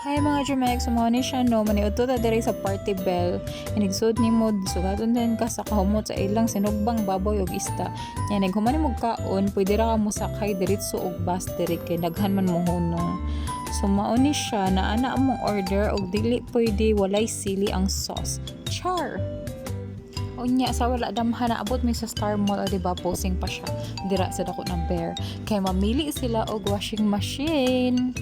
Hi mga Jumex, sumawa ni siya no, maniudto ta diri sa party bell. Inigsud ni mo, sugaton din ka sa kahumot sa ilang sinugbang baboy ug ista. Yan, naghuman mo kaon, pwede ra ka mo sakay diritso og bus diri kay daghan man mo hunong. Sumawa ni siya na ana among order og dili pwede walay sili ang sauce. Char! Unya sa wala damhan na abot mi sa Star Mall o diba posing pa siya dira sa dako ng bear. Kay mamili sila og washing machine.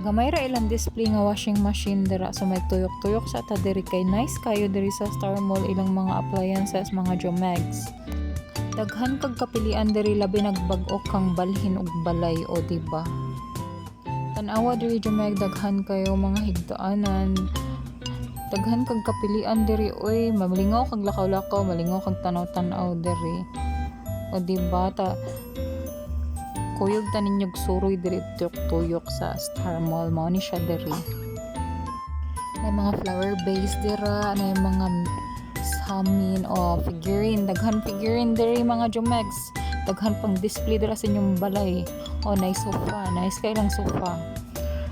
Gamay ra ilang display nga washing machine dira so may tuyok-tuyok sa ta diri kay nice kayo diri sa Star Mall ilang mga appliances mga Jomegs. Daghan kag kapilian diri labi nagbag-o kang balhin og balay o diba. Tan-awa diri Jomeg daghan kayo mga higdaanan. Daghan kag kapilian diri oy, malingaw kag lakaw-lakaw, malingaw kag tanaw-tanaw diri. O diba ta kuyog ta ninyog suroy diri tuyok-tuyok sa Star Mall mao ni siya diri. May mga flower base dira, may mga samin o figurine, daghan figurine diri mga Jomegs. Daghan pang display dira sa inyong balay. O nice sofa, nice kay lang sofa.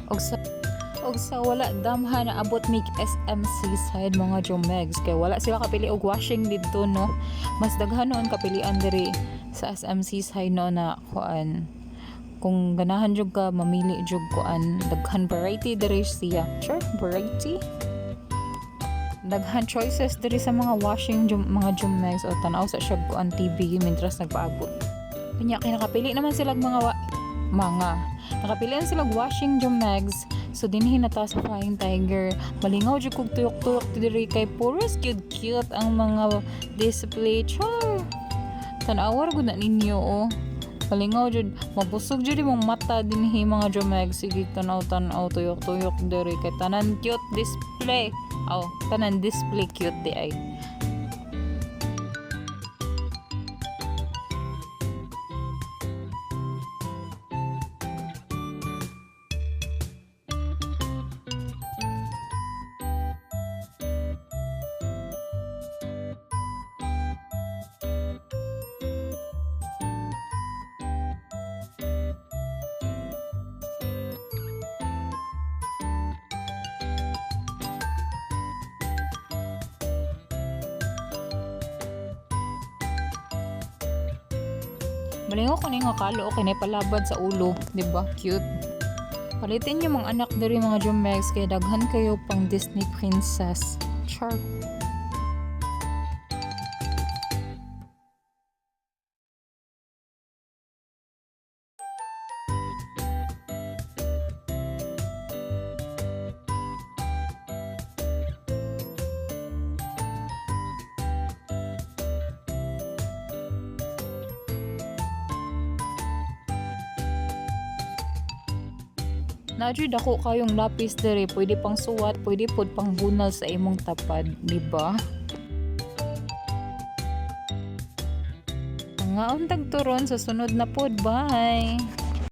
Og sa wala damhan na abot mig SMC side mga Jomegs kay wala sila kapili og washing didto no. Mas daghan noon kapilian diri sa SMC side no na kuan. Kung ganahan jud ka mamili jud kuan, daghan variety diri siya. Sure, variety. Daghan choices diri sa mga washing mga Jomegs o tanaw sa siya kuan TV mentras nagpaabot. Kanya kay nakapili naman sila nakapilian sila washing Jomegs. So dinhi na ta sa Flying Tiger. Malingaw jud kog tuyok-tuyok diri kay puros cute ang mga display. Char. Tan-awar gud na ninyo oh. Malingaw jud, mabusog jud imong mata dinhi mga Jomegs. Sige tanaw-tanaw tuyok-tuyok diri kay tanan cute display. Tanan display cute di ay. Malingaw ko nga kalo okay na palabad sa ulo, di ba? Cute. Palitin niyo mga anak diri mga Jomegs kay daghan kayo pang Disney princess. Char. Najud ako kayong lapis diri, pwede pang suwat, pwede pod pang bunal sa imong tapad, di ba? Nga untag turon sa sunod na pod, bye.